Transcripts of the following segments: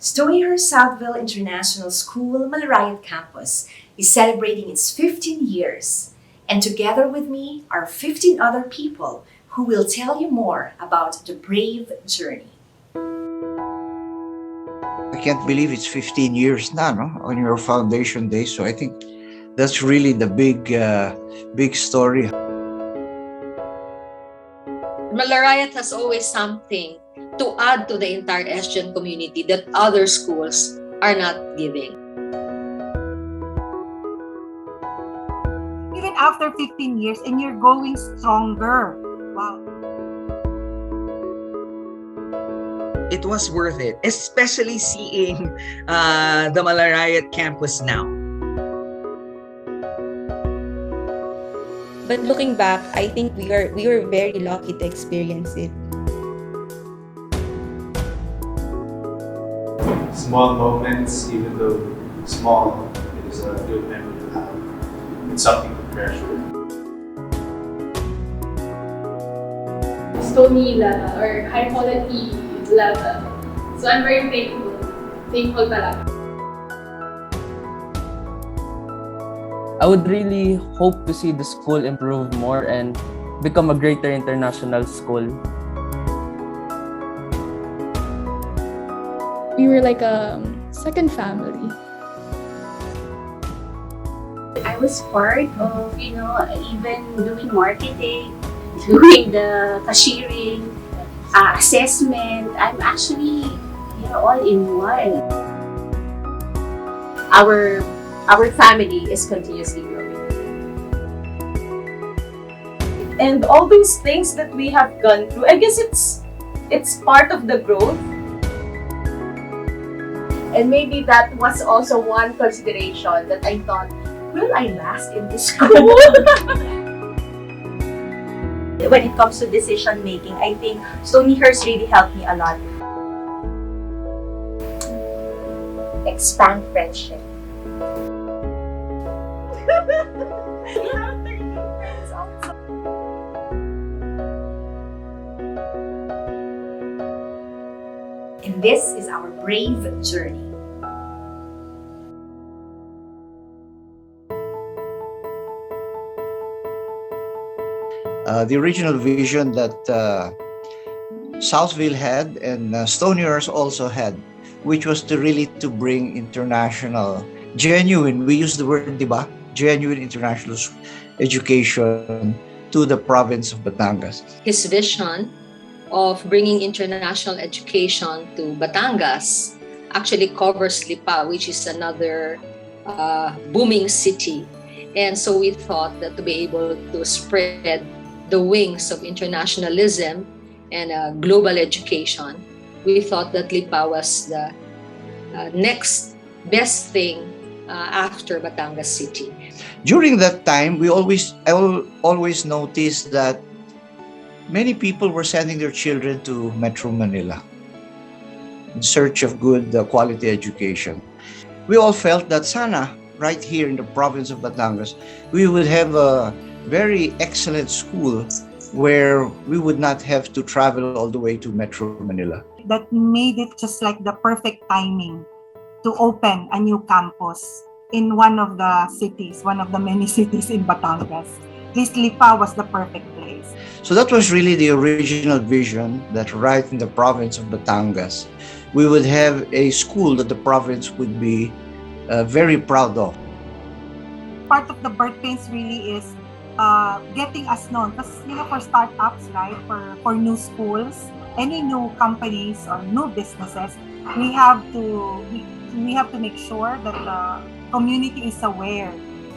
Stonyhurst Southville International School Malarayat Campus is celebrating its 15 years, and together with me are 15 other people who will tell you more about the brave journey. I can't believe it's 15 years now, no? On your foundation day. So I think that's really the big story. Malarayat has always something to add to the entire SGN community that other schools are not giving. Even after 15 years and you're going stronger. Wow. It was worth it, especially seeing the Malarayat campus now. But looking back, I think we were very lucky to experience it. Small moments, even though small, it is a good memory to have. It's something to treasure. Stony level or high quality level. So I'm very thankful talaga. I would really hope to see the school improve more and become a greater international school. We were like a second family. I was part of, even doing marketing, doing the cashiering, assessment. I'm actually, all in one. Our family is continuously growing. And all those things that we have gone through, I guess it's part of the growth. And maybe that was also one consideration that I thought, will I last in this school? When it comes to decision making, I think Stonyhurst really helped me a lot. Expand friendship. And this is our brave journey. The original vision that Southville had and Stonyhurst also had, which was to bring international, genuine, we use the word, diba? Genuine international education to the province of Batangas. His vision of bringing international education to Batangas actually covers Lipa, which is another booming city. And so we thought that to be able to spread the wings of internationalism and global education, we thought that Lipa was the next best thing after Batangas City. During that time, I always noticed that many people were sending their children to Metro Manila in search of good quality education. We all felt that sana, right here in the province of Batangas, we would have a very excellent school where we would not have to travel all the way to Metro Manila. That made it just like the perfect timing to open a new campus in one of the cities, one of the many cities in Batangas. This Lipa was the perfect place. So that was really the original vision, that right in the province of Batangas, we would have a school that the province would be very proud of. Part of the birth pains really is getting us known. Because for startups, right, for new schools, any new companies or new businesses, we have to make sure that the community is aware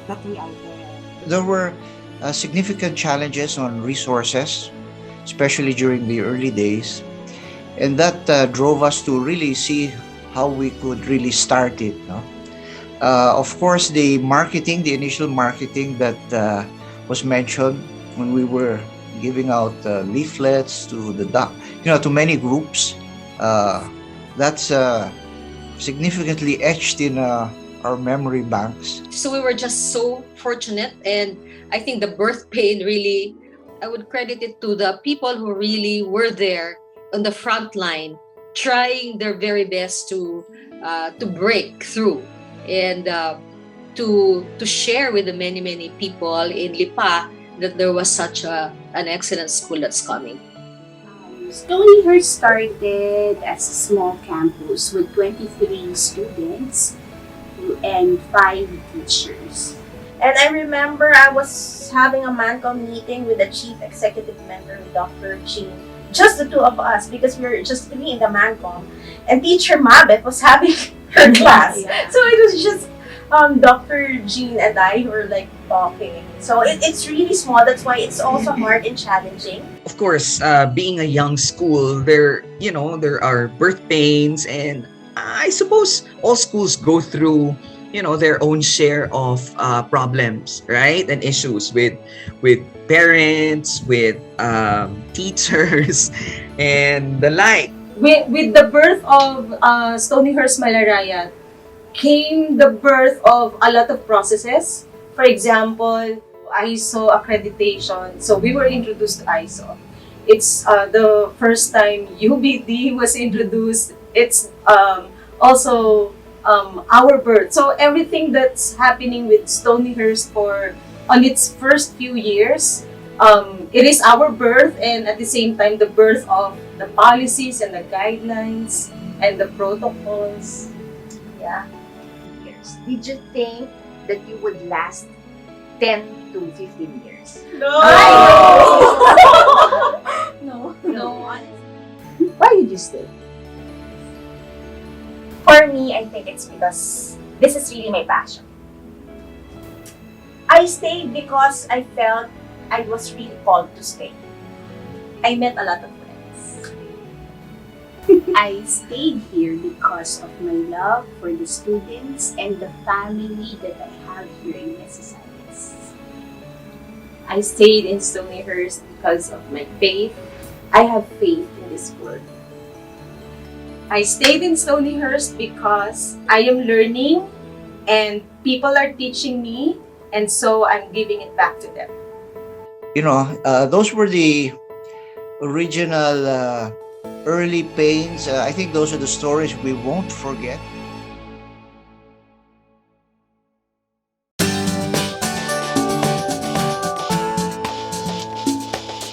that we are there. There were significant challenges on resources, especially during the early days, and that drove us to really see how we could really start it. No? Of course, the initial marketing that was mentioned when we were giving out leaflets to to many groups. That's significantly etched in our memory banks. So we were just so fortunate, and I think the birth pain really, I would credit it to the people who really were there on the front line trying their very best to break through and to share with the many people in Lipa that there was such an excellent school that's coming. Stonyhurst started as a small campus with 23 students and 5 teachers. And I remember I was having a MANCOM meeting with the chief executive member, Dr. Jean. Just the two of us, because we were just 3 in the MANCOM. And Teacher Mabet was having her class. Yeah. So it was just Dr. Jean and I who were like talking. So it's really small. That's why it's also hard and challenging. Of course, being a young school, there are birth pains, and I suppose all schools go through their own share of problems, right, and issues with parents, with teachers, and the like. With the birth of Stonyhurst Malarayat came the birth of a lot of processes. For example, ISO accreditation. So we were introduced to ISO. It's the first time UBD was introduced. It's also our birth. So everything that's happening with Stonyhurst on its first few years, it is our birth, and at the same time the birth of the policies and the guidelines and the protocols. Yeah. Years. Did you think that you would last 10 to 15 years? No! No. Why did you stay? For me, I think it's because this is really my passion. I stayed because I felt I was really called to stay. I met a lot of friends. I stayed here because of my love for the students and the family that I have here in SSIS. I stayed in Stonyhurst because of my faith. I have faith in this school. I stayed in Stonyhurst because I am learning and people are teaching me, and so I'm giving it back to them. Those were the original early pains. I think those are the stories we won't forget.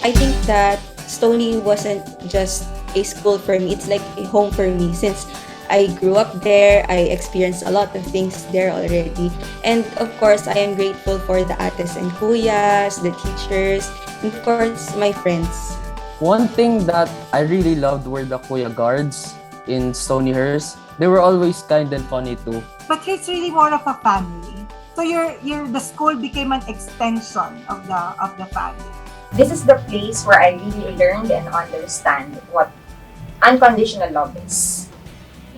I think that Stony wasn't just a school for me. It's like a home for me since I grew up there. I experienced a lot of things there already. And of course, I am grateful for the ates and kuyas, the teachers, and of course, my friends. One thing that I really loved were the Kuya guards in Stonyhurst. They were always kind and funny too. But it's really more of a family. So the school became an extension of the family. This is the place where I really learned and understand what unconditional love is.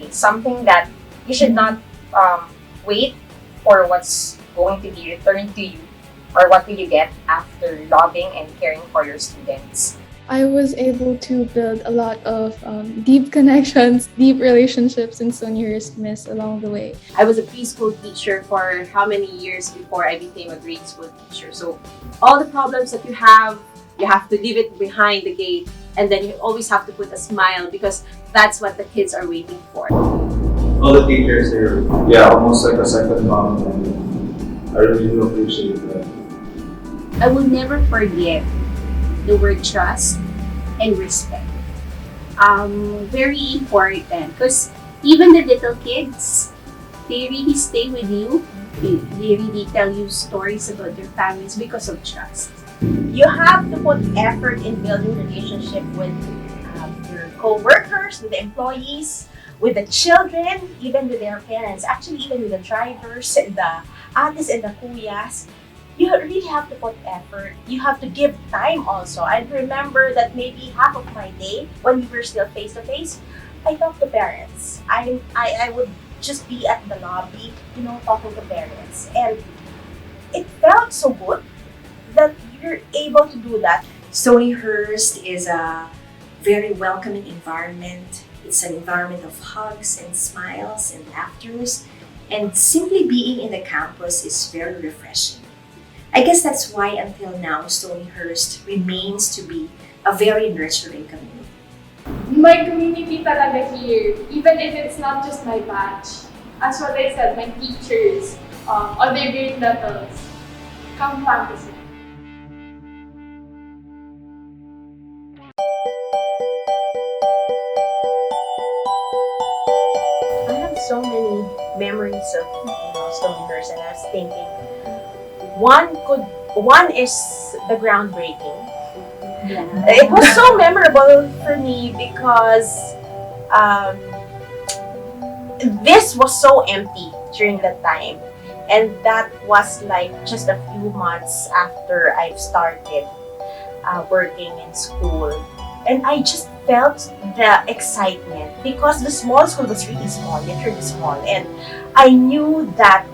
It's something that you should not wait for what's going to be returned to you or what will you get after loving and caring for your students. I was able to build a lot of deep connections, deep relationships in Stonyhurst Miss along the way. I was a preschool teacher for how many years before I became a grade school teacher. So all the problems that you have to leave it behind the gate, and then you always have to put a smile because that's what the kids are waiting for. All the teachers are, almost like a second mom, and I really do appreciate that. I will never forget the word trust and respect. Very important because even the little kids, they really stay with you. They really tell you stories about their families because of trust. You have to put effort in building relationship with your co-workers, with the employees, with the children, even with their parents, actually even with the drivers, and the ates and the kuyas. You really have to put effort. You have to give time also. I remember that maybe half of my day, when we were still face-to-face, I talked to parents. I would just be at the lobby, talking to parents. And it felt so good that you're able to do that. Stonyhurst is a very welcoming environment. It's an environment of hugs and smiles and laughters. And simply being in the campus is very refreshing. I guess that's why until now, Stonyhurst remains to be a very nurturing community. my community talaga here, even if it's not just my batch. As what I said, my teachers, other grade levels, come fantasy. I have so many memories of Stonyhurst, and I was thinking one is the groundbreaking. Yeah. It was so memorable for me because this was so empty during that time, and that was like just a few months after I've started working in school, and I just felt the excitement because the small school was really small, literally small, and I knew that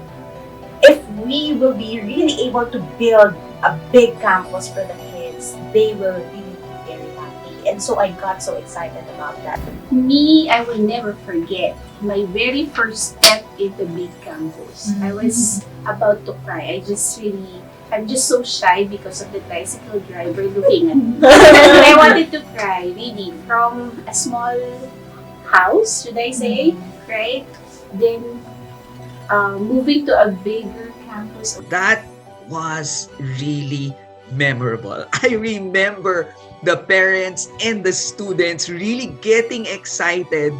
if we will be really able to build a big campus for the kids, they will really be very happy. And so I got so excited about that. Me, I will never forget my very first step into big campus. I was about to cry. I'm just so shy because of the tricycle driver looking at me. I wanted to cry, really, from a small house, should I say, right? Then moving to a bigger campus. That was really memorable. I remember the parents and the students really getting excited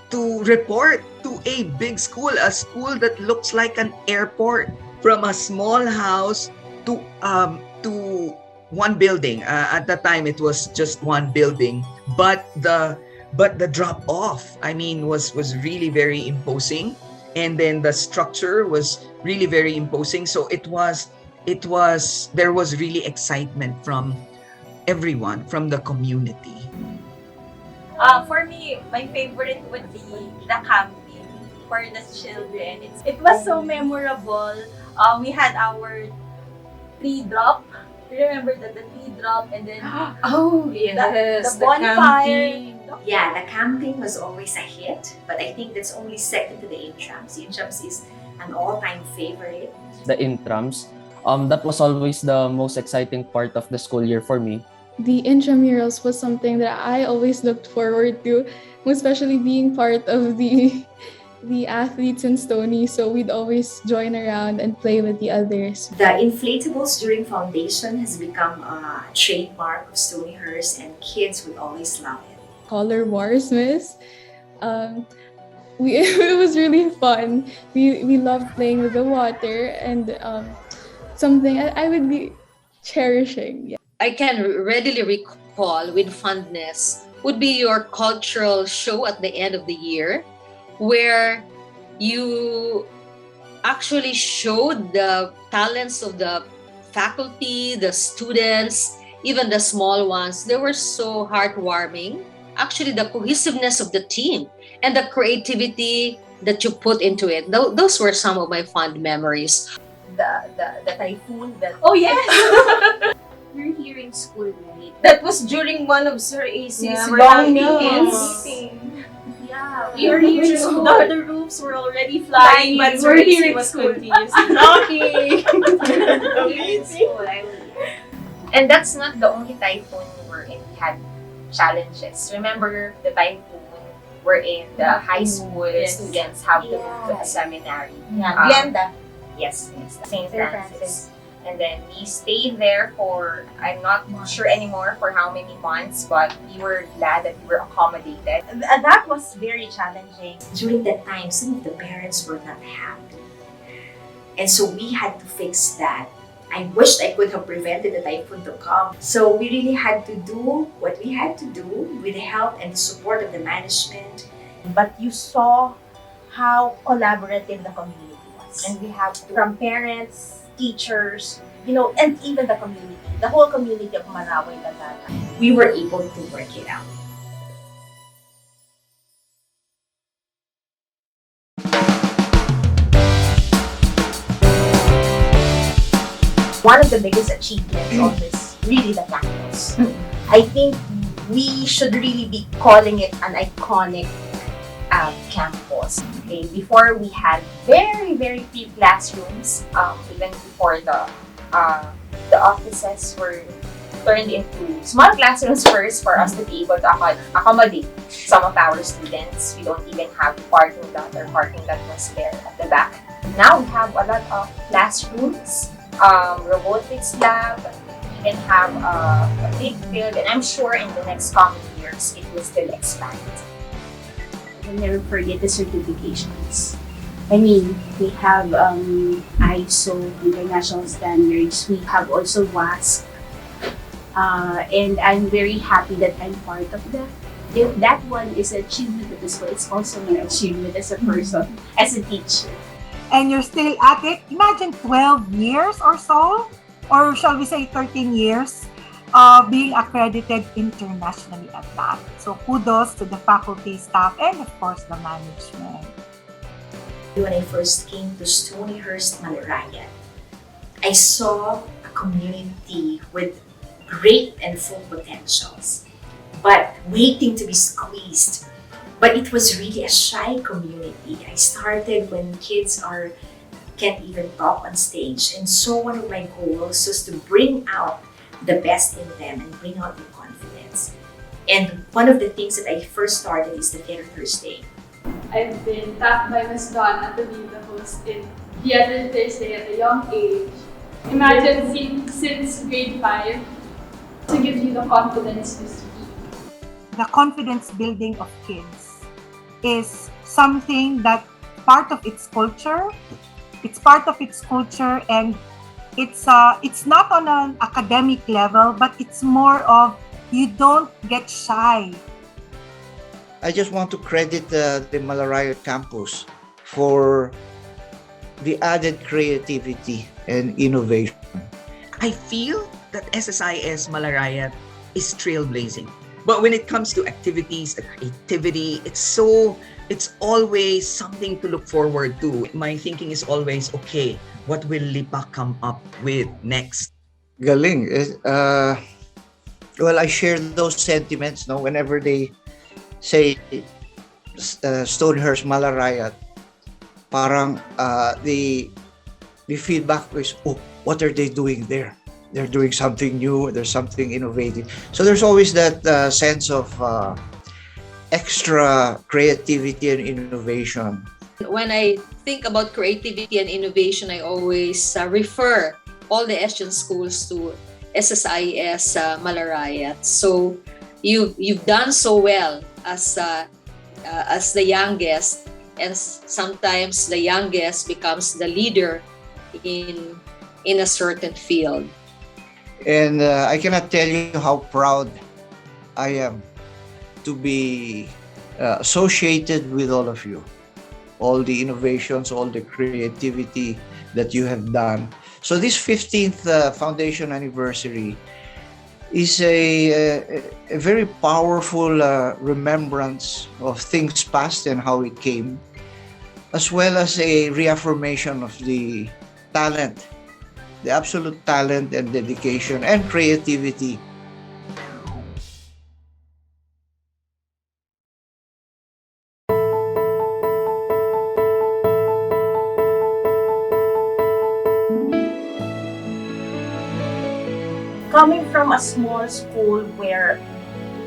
to report to a big school, a school that looks like an airport. From a small house to one building. At the time, it was just one building, but the drop off, I mean, was really very imposing, and then the structure was really very imposing. So there was really excitement from everyone, from the community. For me, my favorite would be the camping for the children. It was so memorable. We had our tree drop. Remember that, the tree drop, and then Yes, the bonfire. Yeah, the camping was always a hit, but I think that's only second to the intrams. The intrams is an all-time favorite. The intrams, that was always the most exciting part of the school year for me. The intramurals was something that I always looked forward to, especially being part of the athletes in Stony, so we'd always join around and play with the others. The inflatables during foundation has become a trademark of Stonyhurst, and kids would always love it. Color wars, miss. It was really fun. We loved playing with the water, and something I would be cherishing. Yeah. I can readily recall with fondness would be your cultural show at the end of the year, where you actually showed the talents of the faculty, the students, even the small ones. They were so heartwarming. Actually, the cohesiveness of the team and the creativity that you put into it. Those were some of my fond memories. The typhoon that... Oh yes! We're here in school, right? That was during one of Sir AC's Yeah, long meetings. meetings. Yeah, We were here in school. The roofs were already flying, but We're Sir here AC in was school. continuously Knocking. Here in school, And that's not the only typhoon wherein we had challenges. Remember the typhoon wherein the high school students have to move to a seminary. Glenda. Yes, St. Francis. And then we stayed there for, I'm not sure anymore for how many months, but we were glad that we were accommodated. That was very challenging. During that time, some of the parents were not happy. And so we had to fix that. I wished I could have prevented the typhoon to come. So we really had to do what we had to do with the help and the support of the management. But you saw how collaborative the community was. And we have to, from parents, teachers, and even the community, the whole community of Marawi that time. We were able to work it out. One of the biggest achievements of this, really the campus. I think we should really be calling it an iconic campus. Okay, before we had very, very few classrooms. Even before the offices were turned into small classrooms first for us to be able to accommodate some of our students. We don't even have parking lot or parking lot was there at the back. Now we have a lot of classrooms, robotics lab, we even have a big field, and I'm sure in the next coming years it will still expand. I'll never forget the certifications. I mean, we have ISO, international standards. We have also WASC. And I'm very happy that I'm part of that. If that one is an achievement of the school, it's also an achievement as a person, as a teacher. And you're still at it. Imagine 12 years or so, or shall we say 13 years, being accredited internationally at that. So kudos to the faculty, staff, and of course the management. When I first came to Stonyhurst, Malarayan, I saw a community with great and full potentials, but waiting to be squeezed. But it was really a shy community. I started when kids can't even talk on stage, and so one of my goals was to bring out the best in them and bring out their confidence. And one of the things that I first started is the Theater Thursday. I've been tapped by Ms. Donna to be the host in Theater Thursday at a young age. Imagine since grade 5 to give you the confidence to speak. The confidence building of kids is something that part of its culture. It's part of its culture, and it's not on an academic level, but it's more of you don't get shy. I just want to credit the Malarayan campus for the added creativity and innovation. I feel that SSIS Malarayan is trailblazing. But when it comes to activities, the creativity, it's always something to look forward to. My thinking is always, okay, what will Lipa come up with next? Galing. Well, I share those sentiments, no, whenever they say Stonyhurst Malarayan, parang the feedback is, oh, what are they doing there? They're doing something new, there's something innovative. So there's always that sense of extra creativity and innovation. When I think about creativity and innovation, I always refer all the Asian schools to SSIS Malarayan. So you've done so well as the youngest, and sometimes the youngest becomes the leader in a certain field. And I cannot tell you how proud I am to be associated with all of you. All the innovations, all the creativity that you have done. So this 15th foundation anniversary is a very powerful remembrance of things past and how it came, as well as a reaffirmation of the talent, the absolute talent and dedication and creativity. Coming from a small school where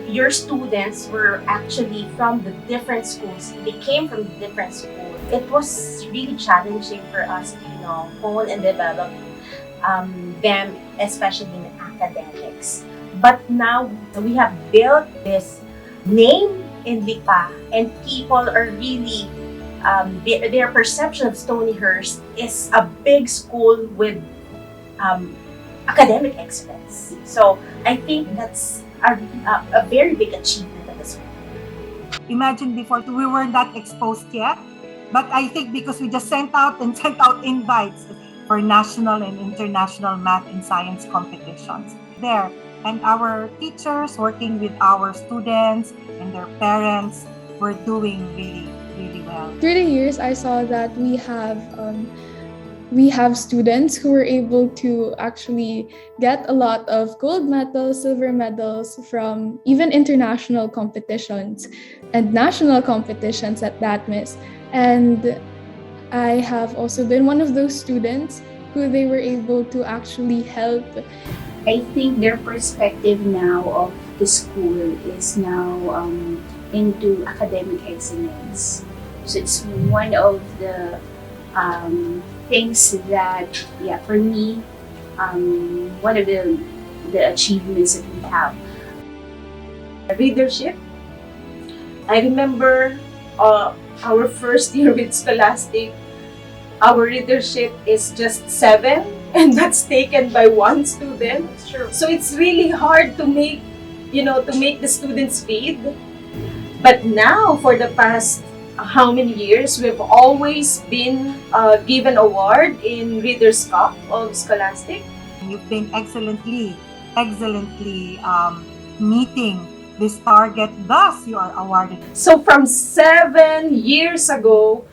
your students were actually from the different schools, they came from different schools, it was really challenging for us to, hone and develop them, especially in academics. But now we have built this name in Lipa, and people are really, their perception of Stonyhurst is a big school with academic excellence. So I think that's a very big achievement of the school. Imagine before, we were not exposed yet, but I think because we just sent out invites for national and international math and science competitions there, and our teachers working with our students and their parents were doing really, really well. Through the years, I saw that we have students who were able to actually get a lot of gold medals, silver medals from even international competitions and national competitions at that, Miss. And I have also been one of those students who they were able to actually help I think their perspective now of the school is now into academic excellence. So it's one of the things that, yeah, for me, one of the achievements that we have. Readership. I remember our first year with Scholastic, our readership is just 7, and that's taken by one student. So it's really hard to make, to make the students read. But now, for the past how many years, we've always been given award in Reader's Cup of Scholastic. You've been excellently meeting this target, thus you are awarded. So from 7 years ago,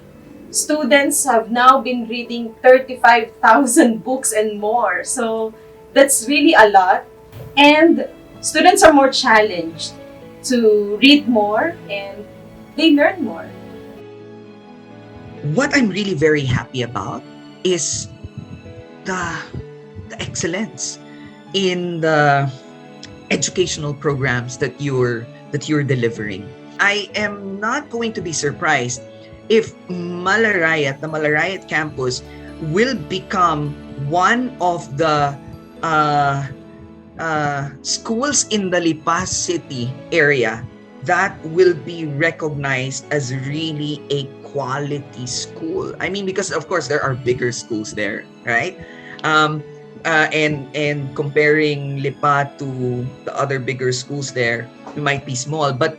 students have now been reading 35,000 books and more. So that's really a lot. And students are more challenged to read more and they learn more. What I'm really very happy about is the excellence in the educational programs that you're delivering. I am not going to be surprised if the Malarayat campus will become one of the schools in the Lipa City area that will be recognized as really a quality school. I mean, because of course there are bigger schools there, right? And comparing Lipa to the other bigger schools there, it might be small, but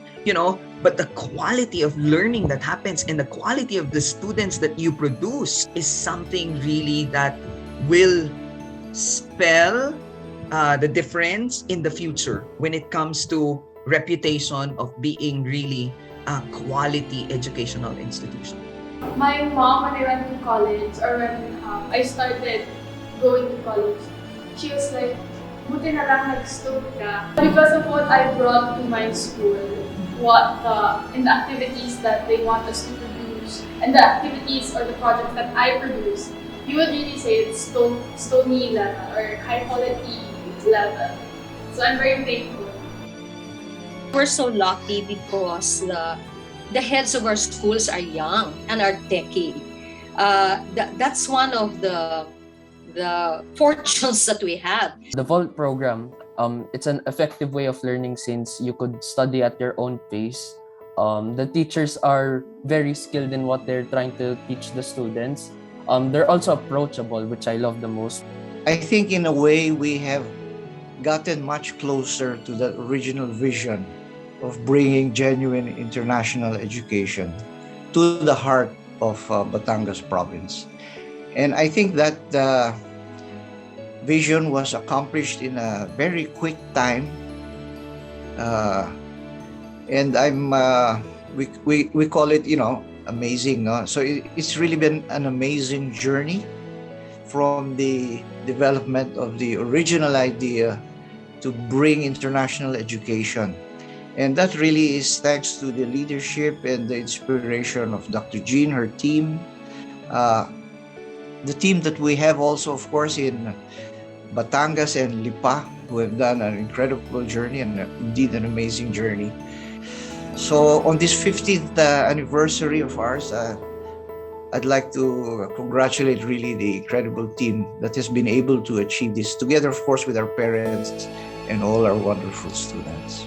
but the quality of learning that happens and the quality of the students that you produce is something really that will spell the difference in the future when it comes to reputation of being really a quality educational institution. My mom, when I went to college, or when I started going to college, she was like, buti na lang nag-stop ka. Because of what I brought to my school, and the activities that they want us to produce, and the activities or the projects that I produce, you would really say it's Stony level or high quality level. So I'm very thankful. We're so lucky because the heads of our schools are young and are techie. That's one of the fortunes that we have. The VOLT program, it's an effective way of learning since you could study at your own pace. The teachers are very skilled in what they're trying to teach the students. They're also approachable, which I love the most. I think in a way we have gotten much closer to the original vision of bringing genuine international education to the heart of Batangas province. And I think that vision was accomplished in a very quick time. And we call it, amazing. So it's really been an amazing journey from the development of the original idea to bring international education. And that really is thanks to the leadership and the inspiration of Dr. Jean, her team, the team that we have also, of course, in Batangas and Lipa, who have done an incredible journey and indeed an amazing journey. So on this 50th anniversary of ours, I'd like to congratulate really the incredible team that has been able to achieve this together, of course, with our parents and all our wonderful students.